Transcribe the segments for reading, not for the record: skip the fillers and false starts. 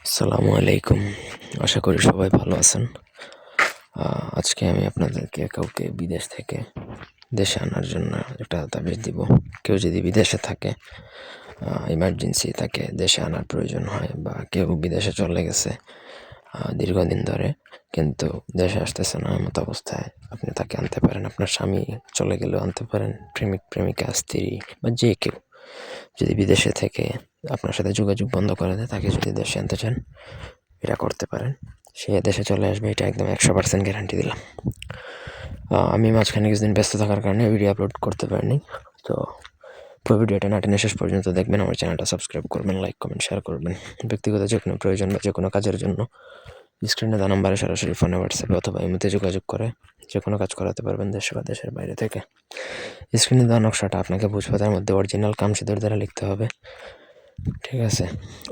আসসালামু আলাইকুম। আশা করি সবাই ভালো আছেন। আজকে আমি আপনাদেরকে কাউকে বিদেশ থেকে দেশে আনার জন্য একটা তাবিজ দিব। কেউ যদি বিদেশে থাকে, ইমার্জেন্সি তাকে দেশে আনার প্রয়োজন হয়, বা কেউ বিদেশে চলে গেছে দীর্ঘদিন ধরে, কিন্তু দেশে আসতেছে না, এমত অবস্থায় আপনি তাকে আনতে পারেন। আপনার স্বামী চলে গেলেও আনতে পারেন, প্রেমিক প্রেমিকা, স্ত্রী বা যে কেউ যদি বিদেশে থেকে আপনার সাথে যোগাযোগ বন্ধ করে দেয়, তাকে যদি দেশে আনতে চান, এটা করতে পারেন। সে দেশে চলে আসবে, এটা একদম 100% গ্যারান্টি দিলাম। আমি মাঝখানে কিছুদিন ব্যস্ত থাকার কারণে ভিডিও আপলোড করতে পারিনি। তো পুরো ভিডিওটা না টেনে শেষ পর্যন্ত দেখবেন। আমার চ্যানেলটা সাবস্ক্রাইব করবেন, লাইক কমেন্ট শেয়ার করবেন। ব্যক্তিগত যে কোনো প্রয়োজন বা যে কোনো কাজের জন্য স্ক্রিনে দেওয়া নাম্বারে সরাসরি ফোনে, হোয়াটসঅ্যাপে অথবা ইমোতে যোগাযোগ করে যে কোনো কাজ করাতে পারবেন, দেশে বা দেশের বাইরে থেকে। স্ক্রিনে দেওয়া নকশাটা আপনাকে ভোজপাতার মধ্যে অরিজিনাল কামসিঁদুর দ্বারা লিখতে হবে, ঠিক আছে?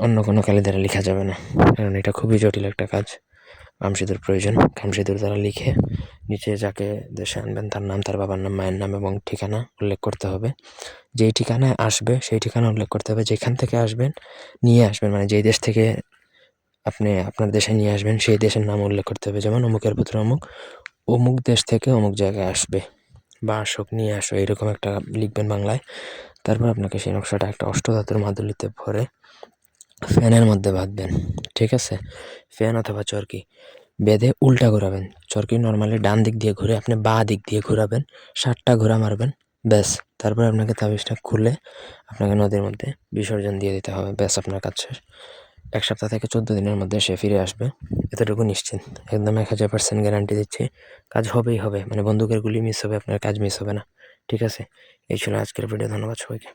অন্য কোনো কালি দ্বারা লেখা যাবে না, কারণ এটা খুবই জটিল একটা কাজ। কামসিঁদুর প্রয়োজন। কামসিঁদুর দ্বারা লিখে নিচে যাকে দেশে আনবেন তার নাম, তার বাবার নাম, মায়ের নাম এবং ঠিকানা উল্লেখ করতে হবে। যেই ঠিকানায় আসবে সেই ঠিকানা উল্লেখ করতে হবে। যেখান থেকে আসবেন, নিয়ে আসবেন, মানে যেই দেশ থেকে আপনি আপনার দেশে নিয়ে আসবেন সেই দেশের নাম উল্লেখ করতে হবে। যেমন অমুকের পুত্র অমুক, অমুক দেশ থেকে অমুক জায়গায় আসবে বা আসুক, নিয়ে আসো, এরকম একটা লিখবেন বাংলায়। তারপর আপনাকে সেই নকশাটা একটা অষ্টধাতুর মাদুলিতে ভরে ফ্যানের মধ্যে বাঁধবেন, ঠিক আছে? ফ্যান অথবা চরকি বেঁধে উল্টা ঘোরাবেন। চরকি নর্মালি ডান দিক দিয়ে ঘুরে আপনি বাঁ দিক দিয়ে ঘোরাবেন, 7টা ঘোরা মারবেন, ব্যাস। তারপর আপনাকে তাবিজটা খুলে আপনাকে নদীর মধ্যে বিসর্জন দিয়ে দিতে হবে, ব্যাস, আপনার কাজ শেষ। 1 সপ্তাহ থেকে 14 দিনের মধ্যে সে ফিরে আসবে, এতটুকু নিশ্চিত। একদম 1000% গ্যারান্টি দিচ্ছি, কাজ হবেই হবে। মানে বন্দুকের গুলি মিস হবে, আপনার কাজ মিস হবে না, ঠিক আছে? এই ছিল আজকের ভিডিও। ধন্যবাদ সবাইকে।